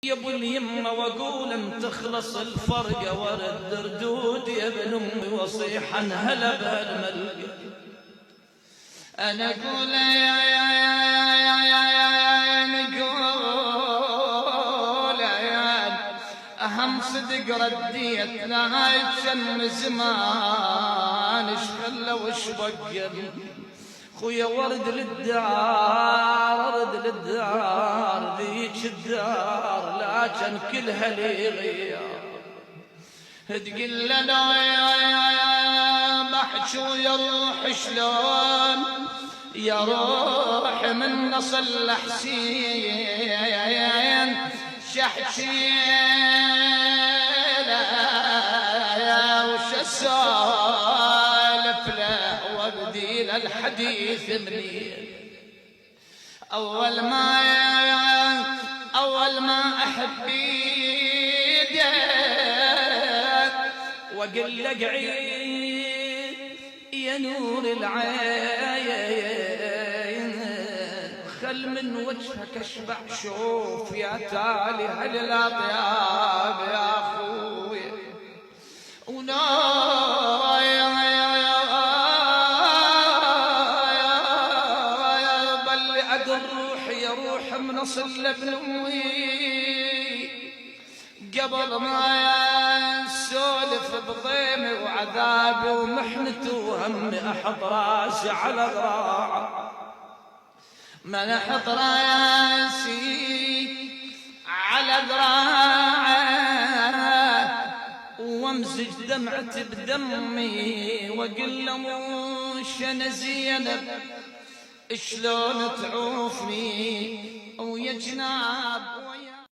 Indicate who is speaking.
Speaker 1: يا ابو اليمه واقول ان تخلص الفرقه ورد ردود يا ابن امي وصيحا هلا بهالملقى.
Speaker 2: انا اقول اهم صدق رديت لهاي من زمان اش خلى وش بقى
Speaker 1: خويا ورد للدار ورد للدار ذيك الدار لكن كلها لي غيار.
Speaker 2: تقول لنا بحجي ويروح شلون يروح من نصل حسين شحشي وش السالف له وابدي له الحديث منين. اول ما احب
Speaker 1: واقول لك عيد يا نور العين خل من وجهك اشبع شوف يا تالي هالاطياب يا اخوي بل عد الروح يا روح من اصل ابن امي قبل ما سولف بضيمي وعذابي ومحنتي وهمي احط راسي على ذراعه.
Speaker 2: من احط راسي على ذراعه
Speaker 1: وامزج دمعتي بدمي واقول له وش انا زينب شلون تعوفني ويا جناب